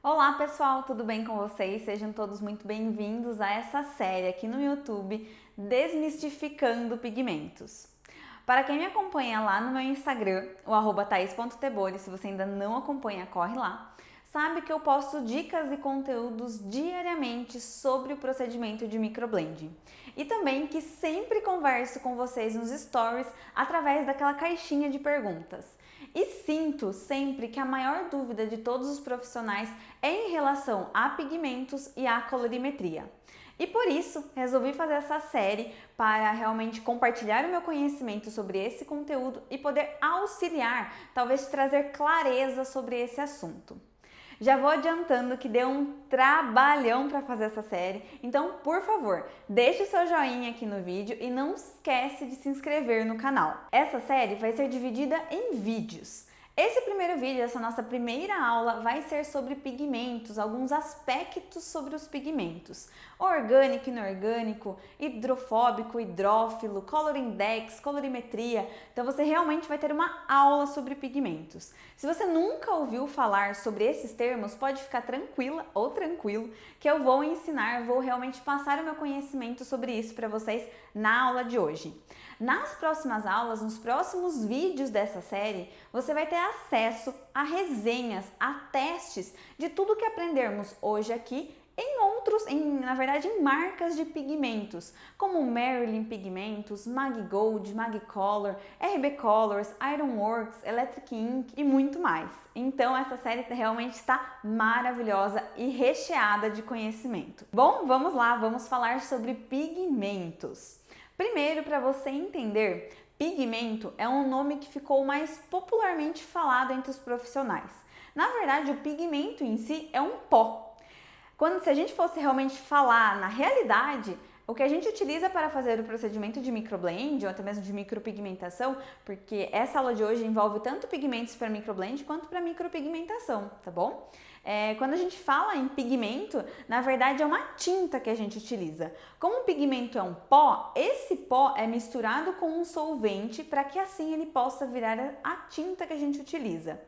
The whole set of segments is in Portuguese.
Olá pessoal, tudo bem com vocês? Sejam todos muito bem-vindos a essa série aqui no YouTube Desmistificando Pigmentos. Para quem me acompanha lá no meu Instagram, o @thais.tebori, se você ainda não acompanha, corre lá, sabe que eu posto dicas e conteúdos diariamente sobre o procedimento de microblending. E também que sempre converso com vocês nos stories através daquela caixinha de perguntas. E sinto sempre que a maior dúvida de todos os profissionais é em relação a pigmentos e a colorimetria. E por isso, resolvi fazer essa série para realmente compartilhar o meu conhecimento sobre esse conteúdo e poder auxiliar, talvez trazer clareza sobre esse assunto. Já vou adiantando que deu um trabalhão para fazer essa série, então, por favor, deixe o seu joinha aqui no vídeo e não esquece de se inscrever no canal. Essa série vai ser dividida em vídeos. Esse primeiro vídeo, essa nossa primeira aula, vai ser sobre pigmentos, alguns aspectos sobre os pigmentos. Orgânico, inorgânico, hidrofóbico, hidrófilo, color index, colorimetria. Então você realmente vai ter uma aula sobre pigmentos. Se você nunca ouviu falar sobre esses termos, pode ficar tranquila ou tranquilo que eu vou ensinar, vou realmente passar o meu conhecimento sobre isso para vocês na aula de hoje. Nas próximas aulas, nos próximos vídeos dessa série, você vai ter acesso a resenhas, a testes de tudo que aprendermos hoje aqui na verdade, em marcas de pigmentos, como Marilyn Pigmentos, Mag Gold, Mag Color, RB Colors, Ironworks, Electric Ink e muito mais. Então essa série realmente está maravilhosa e recheada de conhecimento. Bom, vamos lá, vamos falar sobre pigmentos. Primeiro, para você entender, pigmento é um nome que ficou mais popularmente falado entre os profissionais. Na verdade, o pigmento em si é um pó. Se a gente fosse realmente falar na realidade, o que a gente utiliza para fazer o procedimento de microblend ou até mesmo de micropigmentação, porque essa aula de hoje envolve tanto pigmentos para microblend quanto para micropigmentação, tá bom? Quando a gente fala em pigmento, na verdade é uma tinta que a gente utiliza. Como o pigmento é um pó, esse pó é misturado com um solvente para que assim ele possa virar a tinta que a gente utiliza.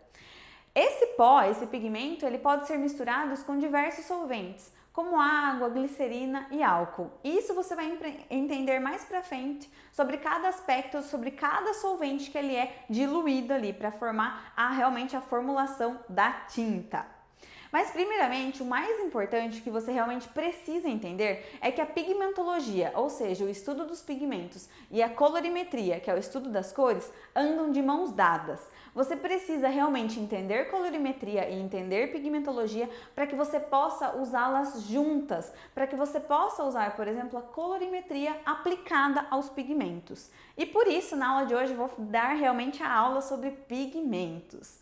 Esse pó, esse pigmento, ele pode ser misturado com diversos solventes, como água, glicerina e álcool. Isso você vai entender mais pra frente sobre cada aspecto, sobre cada solvente que ele é diluído ali para formar realmente a formulação da tinta. Mas primeiramente, o mais importante que você realmente precisa entender é que a pigmentologia, ou seja, o estudo dos pigmentos, e a colorimetria, que é o estudo das cores, andam de mãos dadas. Você precisa realmente entender colorimetria e entender pigmentologia para que você possa usá-las juntas, para que você possa usar, por exemplo, a colorimetria aplicada aos pigmentos. E por isso, na aula de hoje, eu vou dar realmente a aula sobre pigmentos.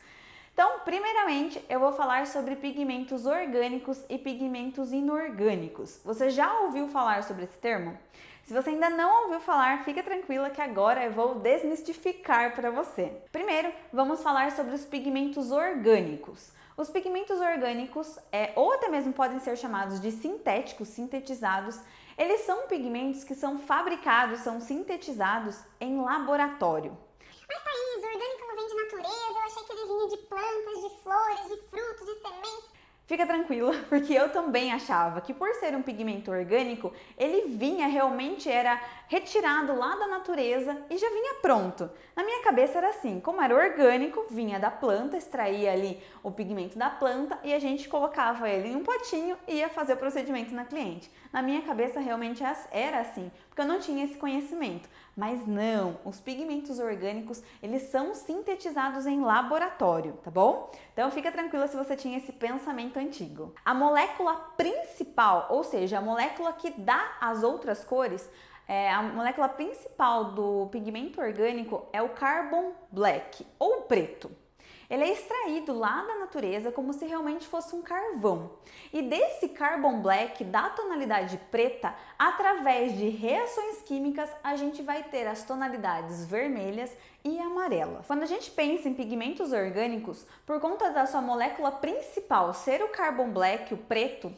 Então, primeiramente, eu vou falar sobre pigmentos orgânicos e pigmentos inorgânicos. Você já ouviu falar sobre esse termo? Se você ainda não ouviu falar, fica tranquila que agora eu vou desmistificar para você. Primeiro, vamos falar sobre os pigmentos orgânicos. Os pigmentos orgânicos, ou até mesmo podem ser chamados de sintéticos, sintetizados, eles são pigmentos que são fabricados, são sintetizados em laboratório. Mas Thaís, o orgânico não vem de natureza, eu achei que ele vinha de plantas, de flores, de frutos, de sementes. Fica tranquila, porque eu também achava que por ser um pigmento orgânico, ele era retirado lá da natureza e já vinha pronto. Na minha cabeça era assim, como era orgânico, vinha da planta, extraía ali o pigmento da planta e a gente colocava ele em um potinho e ia fazer o procedimento na cliente. Na minha cabeça realmente era assim, porque eu não tinha esse conhecimento. Mas não, os pigmentos orgânicos, eles são sintetizados em laboratório, tá bom? Então fica tranquila se você tinha esse pensamento antigo. A molécula principal, ou seja, a molécula que dá as outras cores, a molécula principal do pigmento orgânico é o carbon black, ou preto. Ele é extraído lá da natureza como se realmente fosse um carvão. E desse carbon black, da tonalidade preta, através de reações químicas, a gente vai ter as tonalidades vermelhas e amarelas. Quando a gente pensa em pigmentos orgânicos, por conta da sua molécula principal ser o carbon black, o preto,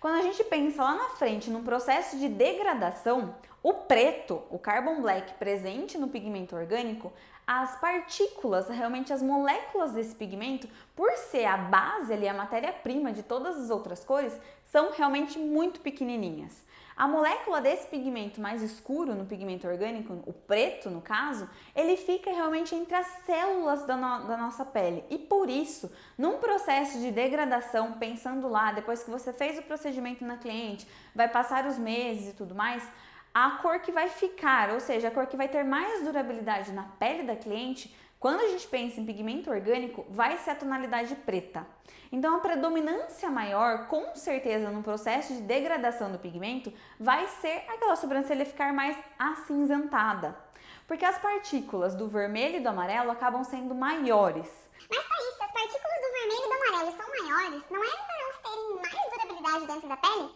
quando a gente pensa lá na frente num processo de degradação, O preto, o carbon black presente no pigmento orgânico, as partículas, realmente as moléculas desse pigmento, por ser a base ali, a matéria-prima de todas as outras cores, são realmente muito pequenininhas. A molécula desse pigmento mais escuro no pigmento orgânico, o preto no caso, ele fica realmente entre as células da nossa pele e por isso, num processo de degradação, pensando lá, depois que você fez o procedimento na cliente, vai passar os meses e tudo mais, a cor que vai ficar, ou seja, a cor que vai ter mais durabilidade na pele da cliente, quando a gente pensa em pigmento orgânico, vai ser a tonalidade preta. Então, a predominância maior, com certeza, no processo de degradação do pigmento, vai ser aquela sobrancelha ficar mais acinzentada. Porque as partículas do vermelho e do amarelo acabam sendo maiores. Mas Thaís, se as partículas do vermelho e do amarelo são maiores, não é para elas terem mais durabilidade dentro da pele?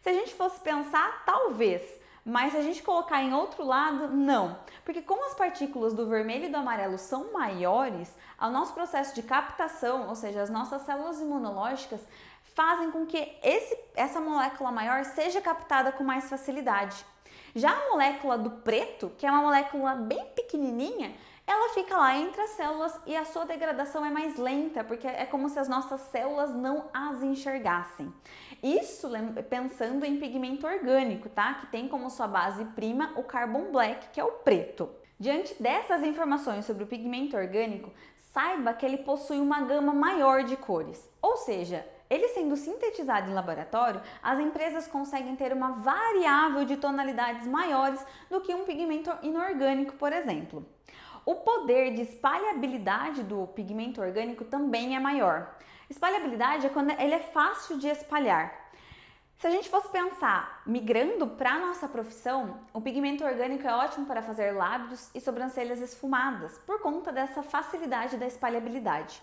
Se a gente fosse pensar, talvez. Mas se a gente colocar em outro lado, não. Porque como as partículas do vermelho e do amarelo são maiores, o nosso processo de captação, ou seja, as nossas células imunológicas, fazem com que essa molécula maior seja captada com mais facilidade. Já a molécula do preto, que é uma molécula bem pequenininha, ela fica lá entre as células e a sua degradação é mais lenta, porque é como se as nossas células não as enxergassem. Isso pensando em pigmento orgânico, tá? Que tem como sua base prima o carbon black, que é o preto. Diante dessas informações sobre o pigmento orgânico, saiba que ele possui uma gama maior de cores, ou seja, ele sendo sintetizado em laboratório, as empresas conseguem ter uma variável de tonalidades maiores do que um pigmento inorgânico, por exemplo. O poder de espalhabilidade do pigmento orgânico também é maior. Espalhabilidade é quando ele é fácil de espalhar. Se a gente fosse pensar migrando para a nossa profissão, o pigmento orgânico é ótimo para fazer lábios e sobrancelhas esfumadas, por conta dessa facilidade da espalhabilidade.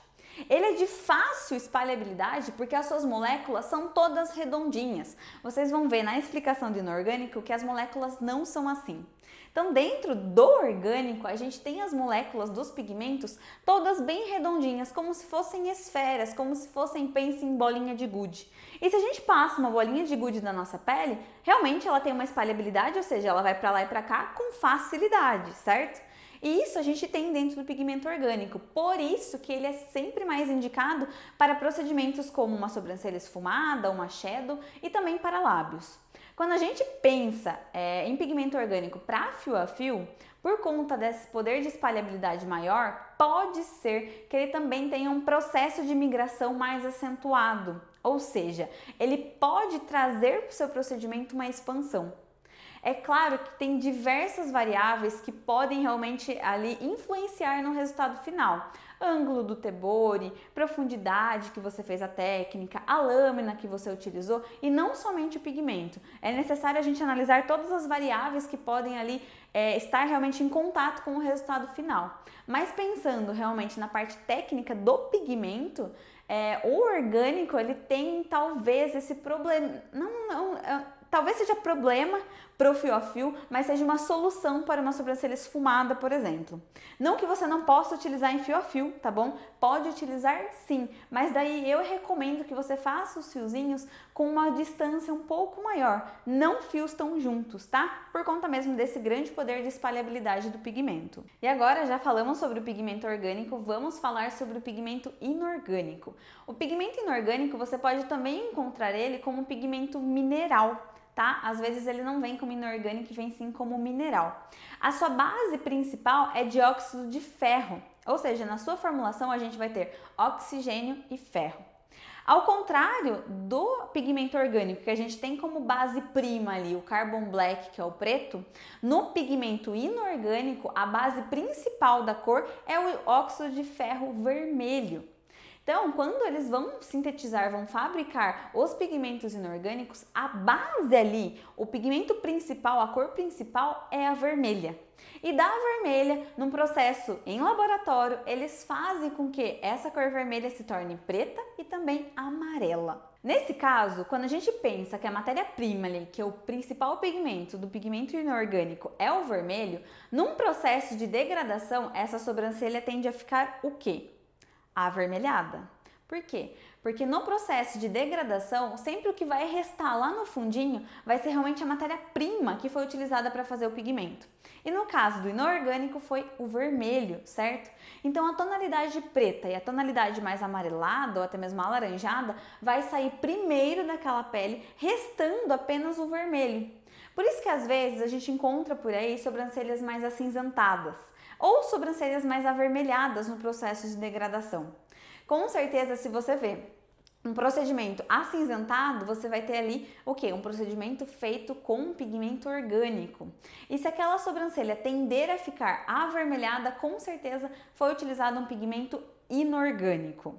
Ele é de fácil espalhabilidade porque as suas moléculas são todas redondinhas. Vocês vão ver na explicação do inorgânico que as moléculas não são assim. Então, dentro do orgânico, a gente tem as moléculas dos pigmentos todas bem redondinhas, como se fossem esferas, como se fossem, pense em bolinha de gude. E se a gente passa uma bolinha de gude na nossa pele, realmente ela tem uma espalhabilidade, ou seja, ela vai para lá e para cá com facilidade, certo? E isso a gente tem dentro do pigmento orgânico, por isso que ele é sempre mais indicado para procedimentos como uma sobrancelha esfumada, uma shadow e também para lábios. Quando a gente pensa em pigmento orgânico para fio a fio, por conta desse poder de espalhabilidade maior, pode ser que ele também tenha um processo de migração mais acentuado, ou seja, ele pode trazer para o seu procedimento uma expansão. É claro que tem diversas variáveis que podem realmente ali influenciar no resultado final. Ângulo do tebore, profundidade que você fez a técnica, a lâmina que você utilizou e não somente o pigmento. É necessário a gente analisar todas as variáveis que podem ali estar realmente em contato com o resultado final. Mas pensando realmente na parte técnica do pigmento, o orgânico ele tem talvez esse problema, talvez seja problema para o fio a fio, mas seja uma solução para uma sobrancelha esfumada, por exemplo. Não que você não possa utilizar em fio a fio, tá bom? Pode utilizar sim, mas daí eu recomendo que você faça os fiozinhos com uma distância um pouco maior, não fios tão juntos, tá? Por conta mesmo desse grande poder de espalhabilidade do pigmento. E agora, já falamos sobre o pigmento orgânico, vamos falar sobre o pigmento inorgânico. O pigmento inorgânico, você pode também encontrar ele como pigmento mineral, tá? Às vezes ele não vem como inorgânico e vem sim como mineral. A sua base principal é dióxido de ferro, ou seja, na sua formulação a gente vai ter oxigênio e ferro. Ao contrário do pigmento orgânico, que a gente tem como base prima ali o carbon black, que é o preto, no pigmento inorgânico a base principal da cor é o óxido de ferro vermelho. Então, quando eles vão sintetizar, vão fabricar os pigmentos inorgânicos, a base ali, o pigmento principal, a cor principal é a vermelha. E da vermelha, num processo em laboratório, eles fazem com que essa cor vermelha se torne preta e também amarela. Nesse caso, quando a gente pensa que a matéria-prima ali, que é o principal pigmento do pigmento inorgânico é o vermelho, num processo de degradação, essa sobrancelha tende a ficar o quê? Avermelhada. Por quê? Porque no processo de degradação, sempre o que vai restar lá no fundinho vai ser realmente a matéria-prima que foi utilizada para fazer o pigmento. E no caso do inorgânico foi o vermelho, certo? Então a tonalidade preta e a tonalidade mais amarelada ou até mesmo alaranjada vai sair primeiro daquela pele, restando apenas o vermelho. Por isso que às vezes a gente encontra por aí sobrancelhas mais acinzentadas ou sobrancelhas mais avermelhadas no processo de degradação. Com certeza, se você vê um procedimento acinzentado, você vai ter ali o quê? Um procedimento feito com um pigmento orgânico. E se aquela sobrancelha tender a ficar avermelhada, com certeza foi utilizado um pigmento inorgânico.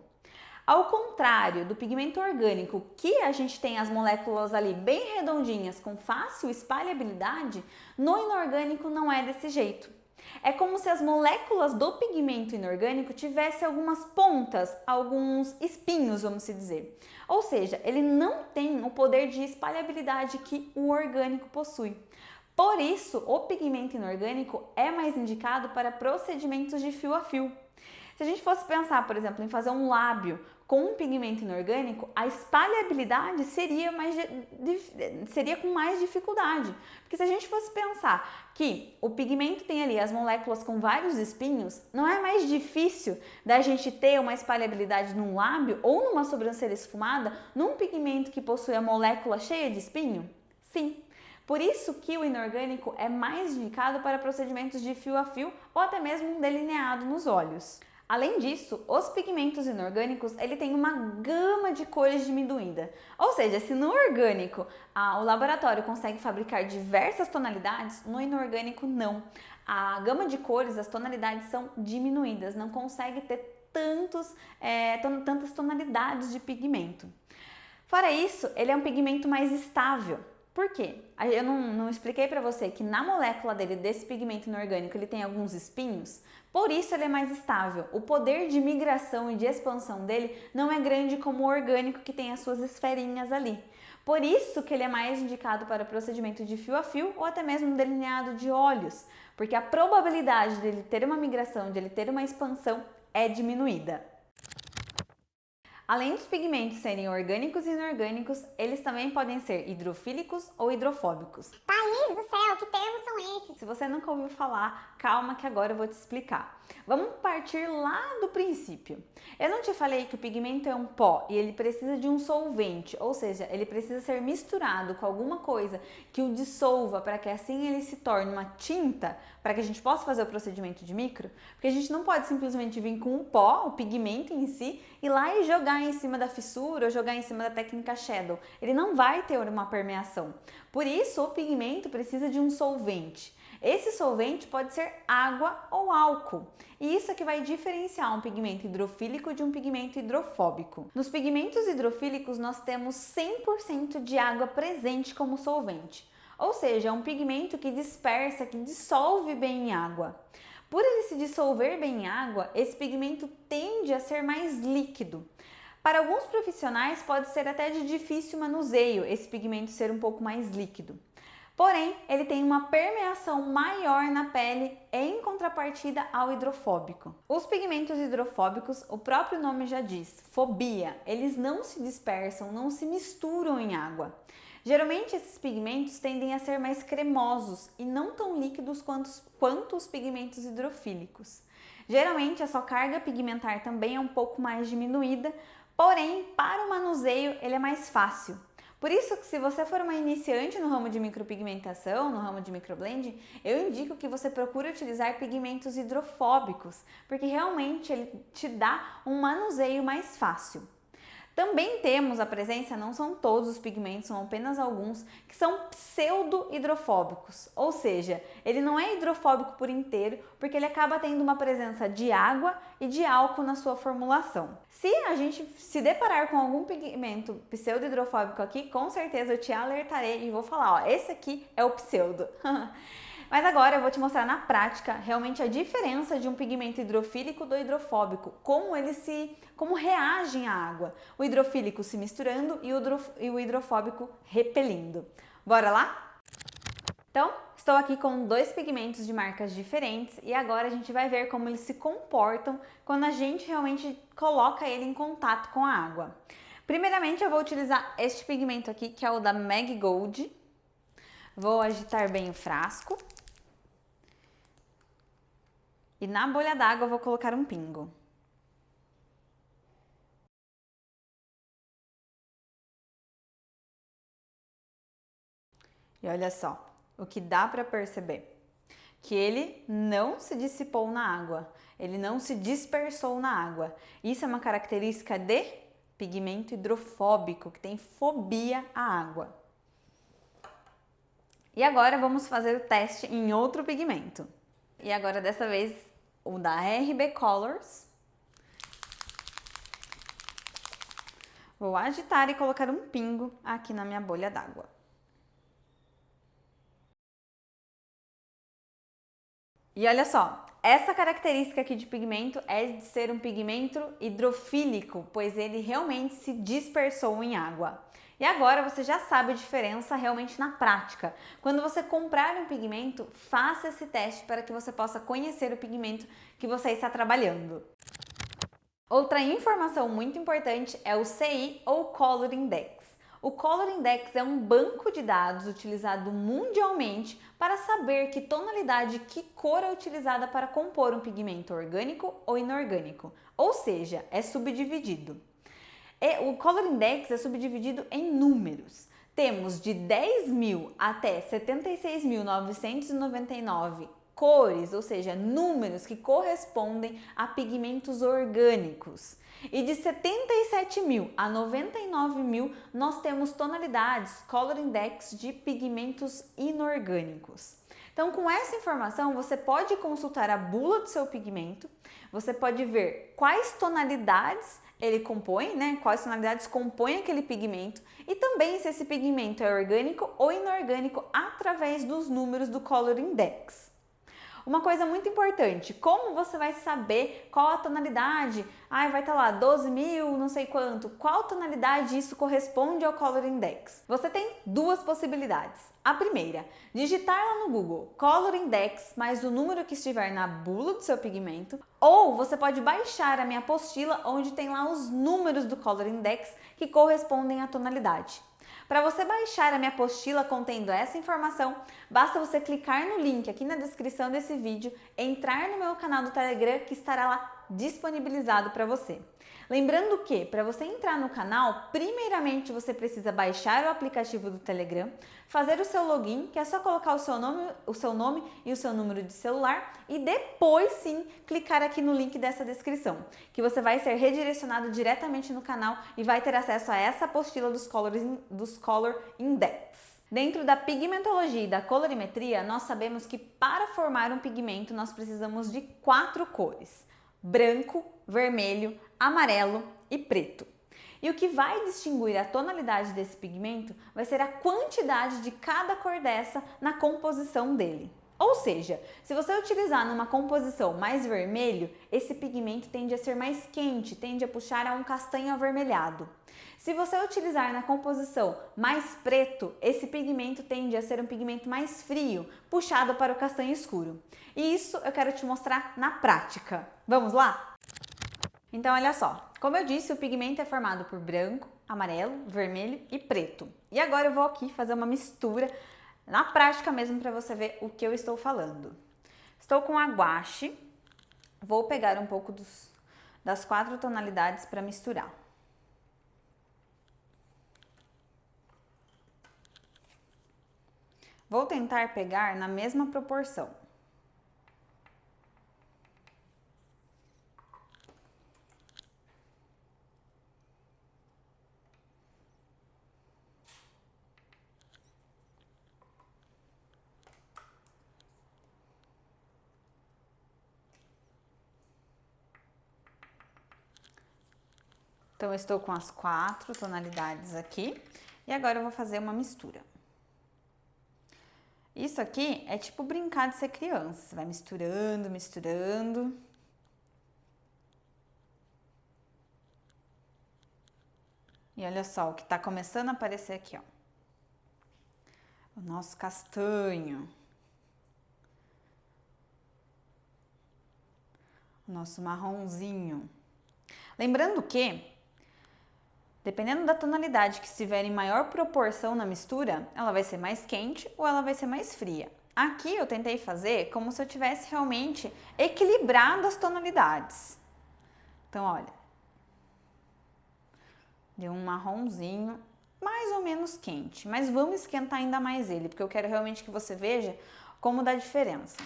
Ao contrário do pigmento orgânico, que a gente tem as moléculas ali bem redondinhas, com fácil espalhabilidade, no inorgânico não é desse jeito. É como se as moléculas do pigmento inorgânico tivessem algumas pontas, alguns espinhos, vamos se dizer. Ou seja, ele não tem o poder de espalhabilidade que o orgânico possui. Por isso, o pigmento inorgânico é mais indicado para procedimentos de fio a fio. Se a gente fosse pensar, por exemplo, em fazer um lábio com um pigmento inorgânico, a espalhabilidade seria com mais dificuldade. Porque se a gente fosse pensar que o pigmento tem ali as moléculas com vários espinhos, não é mais difícil da gente ter uma espalhabilidade num lábio ou numa sobrancelha esfumada num pigmento que possui a molécula cheia de espinho? Sim. Por isso que o inorgânico é mais indicado para procedimentos de fio a fio ou até mesmo um delineado nos olhos. Além disso, os pigmentos inorgânicos ele tem uma gama de cores diminuída. Ou seja, se no orgânico o laboratório consegue fabricar diversas tonalidades, no inorgânico não. A gama de cores, as tonalidades são diminuídas, não consegue ter tantas tonalidades de pigmento. Fora isso, ele é um pigmento mais estável. Por quê? Eu não expliquei para você que na molécula desse pigmento inorgânico ele tem alguns espinhos, por isso ele é mais estável. O poder de migração e de expansão dele não é grande como o orgânico que tem as suas esferinhas ali. Por isso que ele é mais indicado para procedimento de fio a fio ou até mesmo um delineado de olhos, porque a probabilidade dele ter uma migração, dele ter uma expansão é diminuída. Além dos pigmentos serem orgânicos e inorgânicos, eles também podem ser hidrofílicos ou hidrofóbicos. País do céu, que termos são esses? Se você nunca ouviu falar, calma que agora eu vou te explicar. Vamos partir lá do princípio. Eu não te falei que o pigmento é um pó e ele precisa de um solvente, ou seja, ele precisa ser misturado com alguma coisa que o dissolva para que assim ele se torne uma tinta, para que a gente possa fazer o procedimento de micro? Porque a gente não pode simplesmente vir com o pó, o pigmento em si, ir lá e jogar em cima da fissura ou jogar em cima da técnica Shadow. Ele não vai ter uma permeação. Por isso, o pigmento precisa de um solvente. Esse solvente pode ser água ou álcool. E isso é que vai diferenciar um pigmento hidrofílico de um pigmento hidrofóbico. Nos pigmentos hidrofílicos, nós temos 100% de água presente como solvente. Ou seja, é um pigmento que dispersa, que dissolve bem em água. Por ele se dissolver bem em água, esse pigmento tende a ser mais líquido. Para alguns profissionais pode ser até de difícil manuseio esse pigmento ser um pouco mais líquido. Porém, ele tem uma permeação maior na pele em contrapartida ao hidrofóbico. Os pigmentos hidrofóbicos, o próprio nome já diz, fobia, eles não se dispersam, não se misturam em água. Geralmente esses pigmentos tendem a ser mais cremosos e não tão líquidos quanto os pigmentos hidrofílicos. Geralmente a sua carga pigmentar também é um pouco mais diminuída, porém para o manuseio ele é mais fácil. Por isso que se você for uma iniciante no ramo de micropigmentação, no ramo de microblending, eu indico que você procure utilizar pigmentos hidrofóbicos, porque realmente ele te dá um manuseio mais fácil. Também temos a presença, não são todos os pigmentos, são apenas alguns, que são pseudo-hidrofóbicos, ou seja, ele não é hidrofóbico por inteiro, porque ele acaba tendo uma presença de água e de álcool na sua formulação. Se a gente se deparar com algum pigmento pseudo-hidrofóbico aqui, com certeza eu te alertarei e vou falar, ó, esse aqui é o pseudo. Mas agora eu vou te mostrar na prática realmente a diferença de um pigmento hidrofílico do hidrofóbico, como reagem à água. O hidrofílico se misturando e o hidrofóbico repelindo. Bora lá? Então, estou aqui com dois pigmentos de marcas diferentes e agora a gente vai ver como eles se comportam quando a gente realmente coloca ele em contato com a água. Primeiramente, eu vou utilizar este pigmento aqui, que é o da Mag Gold. Vou agitar bem o frasco. E na bolha d'água eu vou colocar um pingo. E olha só, o que dá para perceber? Que ele não se dissipou na água, ele não se dispersou na água. Isso é uma característica de pigmento hidrofóbico, que tem fobia à água. E agora vamos fazer o teste em outro pigmento. E agora dessa vez o da RB Colors. Vou agitar e colocar um pingo aqui na minha bolha d'água. E olha só, essa característica aqui de pigmento é de ser um pigmento hidrofílico, pois ele realmente se dispersou em água. E agora você já sabe a diferença realmente na prática. Quando você comprar um pigmento, faça esse teste para que você possa conhecer o pigmento que você está trabalhando. Outra informação muito importante é o CI ou Color Index. O Color Index é um banco de dados utilizado mundialmente para saber que tonalidade, que cor é utilizada para compor um pigmento orgânico ou inorgânico, ou seja, é subdividido. O Color Index é subdividido em números. Temos de 10.000 até 76.999 cores, ou seja, números que correspondem a pigmentos orgânicos. E de 77.000 a 99.000 nós temos tonalidades, Color Index de pigmentos inorgânicos. Então, com essa informação, você pode consultar a bula do seu pigmento, você pode ver quais tonalidades ele compõe, né? Quais tonalidades compõem aquele pigmento e também se esse pigmento é orgânico ou inorgânico através dos números do Color Index. Uma coisa muito importante, como você vai saber qual a tonalidade? Vai estar lá 12.000, não sei quanto. Qual tonalidade isso corresponde ao Color Index? Você tem duas possibilidades. A primeira, digitar lá no Google Color Index mais o número que estiver na bula do seu pigmento, ou você pode baixar a minha apostila onde tem lá os números do Color Index que correspondem à tonalidade. Para você baixar a minha apostila contendo essa informação, basta você clicar no link aqui na descrição desse vídeo, entrar no meu canal do Telegram que estará lá disponibilizado para você. Lembrando que, para você entrar no canal, primeiramente você precisa baixar o aplicativo do Telegram, fazer o seu login, que é só colocar o seu nome e o seu número de celular, e depois sim clicar aqui no link dessa descrição, que você vai ser redirecionado diretamente no canal e vai ter acesso a essa apostila dos Color Index. Dentro da pigmentologia e da colorimetria, nós sabemos que para formar um pigmento nós precisamos de 4 cores: branco, vermelho, amarelo e preto. E o que vai distinguir a tonalidade desse pigmento vai ser a quantidade de cada cor dessa na composição dele. Ou seja, se você utilizar numa composição mais vermelho, esse pigmento tende a ser mais quente, tende a puxar a um castanho avermelhado. Se você utilizar na composição mais preto, esse pigmento tende a ser um pigmento mais frio, puxado para o castanho escuro. E isso eu quero te mostrar na prática. Vamos lá? Então, olha só, como eu disse, o pigmento é formado por branco, amarelo, vermelho e preto. E agora eu vou aqui fazer uma mistura na prática mesmo para você ver o que eu estou falando. Estou com a guache, vou pegar um pouco das 4 tonalidades para misturar. Vou tentar pegar na mesma proporção. Então, eu estou com as 4 tonalidades aqui e agora eu vou fazer uma mistura. Isso aqui é tipo brincar de ser criança, você vai misturando, misturando. E olha só o que tá começando a aparecer aqui, ó. o nosso castanho, o nosso marronzinho. Lembrando que, dependendo da tonalidade que estiver em maior proporção na mistura, ela vai ser mais quente ou ela vai ser mais fria. Aqui eu tentei fazer como se eu tivesse realmente equilibrado as tonalidades. Então, olha, deu um marronzinho mais ou menos quente, mas vamos esquentar ainda mais ele, porque eu quero realmente que você veja como dá diferença.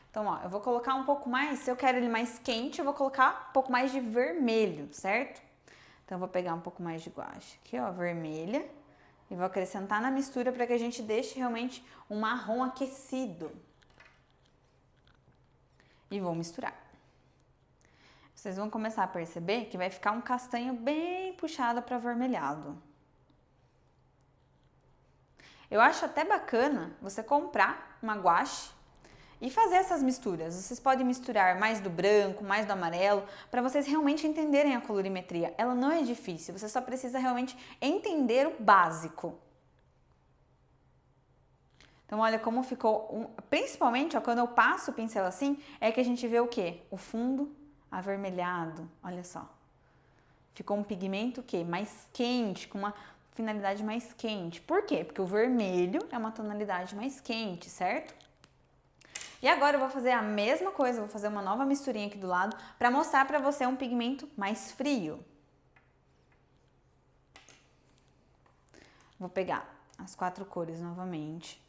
Então, ó, eu vou colocar um pouco mais, se eu quero ele mais quente, eu vou colocar um pouco mais de vermelho, certo? Então, eu vou pegar um pouco mais de guache aqui, ó, vermelha, e vou acrescentar na mistura para que a gente deixe realmente um marrom aquecido. E vou misturar. Vocês vão começar a perceber que vai ficar um castanho bem puxado para avermelhado. Eu acho até bacana você comprar uma guache e fazer essas misturas. Vocês podem misturar mais do branco, mais do amarelo, para vocês realmente entenderem a colorimetria. Ela não é difícil, você só precisa realmente entender o básico. Então, olha como ficou, principalmente ó, quando eu passo o pincel assim, é que a gente vê o quê? O fundo avermelhado, olha só. Ficou um pigmento o quê? Mais quente, com uma finalidade mais quente. Por quê? Porque o vermelho é uma tonalidade mais quente, certo? E agora eu vou fazer a mesma coisa, vou fazer uma nova misturinha aqui do lado para mostrar para você um pigmento mais frio. Vou pegar as 4 cores novamente.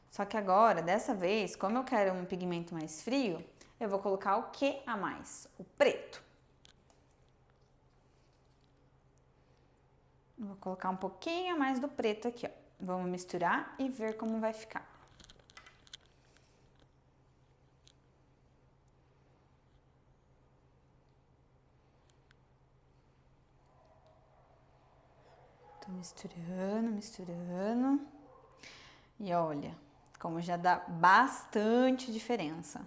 Só que agora, dessa vez, como eu quero um pigmento mais frio, eu vou colocar o que a mais? O preto. Vou colocar um pouquinho a mais do preto aqui, ó. Vamos misturar e ver como vai ficar. Tô misturando, misturando. E olha, como já dá bastante diferença.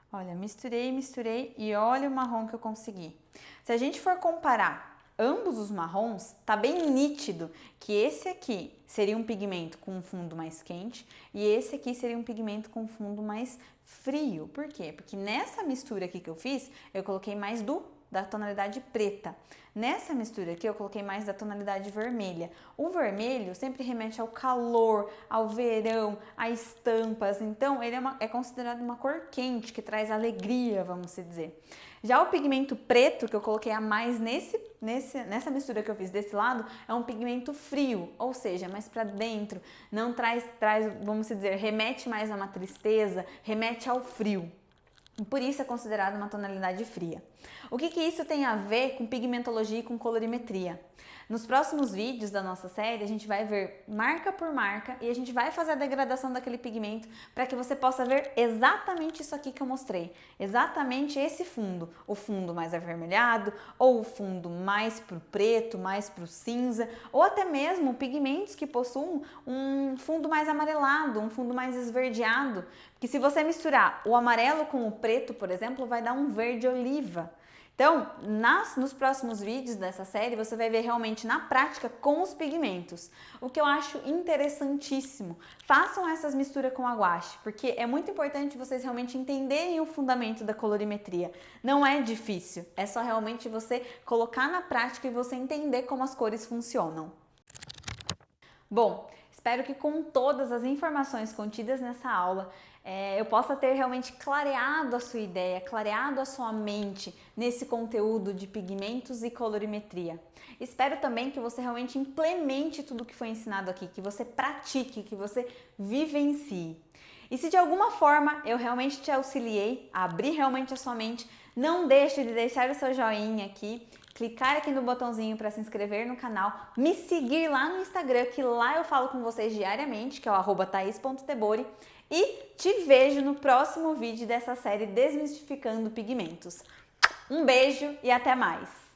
Olha, misturei, misturei e olha o marrom que eu consegui. Se a gente for comparar ambos os marrons, tá bem nítido que esse aqui seria um pigmento com um fundo mais quente e esse aqui seria um pigmento com um fundo mais frio. Por quê? Porque nessa mistura aqui que eu fiz, eu coloquei mais da tonalidade preta. Nessa mistura aqui eu coloquei mais da tonalidade vermelha. O vermelho sempre remete ao calor, ao verão, a estampas, então ele é considerado uma cor quente, que traz alegria, vamos dizer. Já o pigmento preto, que eu coloquei a mais nessa mistura que eu fiz desse lado, é um pigmento frio, ou seja, mais para dentro, não traz, vamos dizer, remete mais a uma tristeza, remete ao frio. E por isso é considerado uma tonalidade fria. O que isso tem a ver com pigmentologia e com colorimetria? Nos próximos vídeos da nossa série, a gente vai ver marca por marca e a gente vai fazer a degradação daquele pigmento para que você possa ver exatamente isso aqui que eu mostrei. Exatamente esse fundo. O fundo mais avermelhado, ou o fundo mais pro preto, mais pro cinza, ou até mesmo pigmentos que possuem um fundo mais amarelado, um fundo mais esverdeado. Porque se você misturar o amarelo com o preto, por exemplo, vai dar um verde oliva. Então, nos próximos vídeos dessa série, você vai ver realmente na prática com os pigmentos. O que eu acho interessantíssimo. Façam essas misturas com a guache, porque é muito importante vocês realmente entenderem o fundamento da colorimetria. Não é difícil, é só realmente você colocar na prática e você entender como as cores funcionam. Bom, espero que com todas as informações contidas nessa aula, eu possa ter realmente clareado a sua ideia, clareado a sua mente nesse conteúdo de pigmentos e colorimetria. Espero também que você realmente implemente tudo que foi ensinado aqui, que você pratique, que você vivencie. E se de alguma forma eu realmente te auxiliei a abrir realmente a sua mente, não deixe de deixar o seu joinha aqui, clicar aqui no botãozinho para se inscrever no canal, me seguir lá no Instagram, que lá eu falo com vocês diariamente, que é o @thais.tebori. E te vejo no próximo vídeo dessa série Desmistificando Pigmentos. Um beijo e até mais!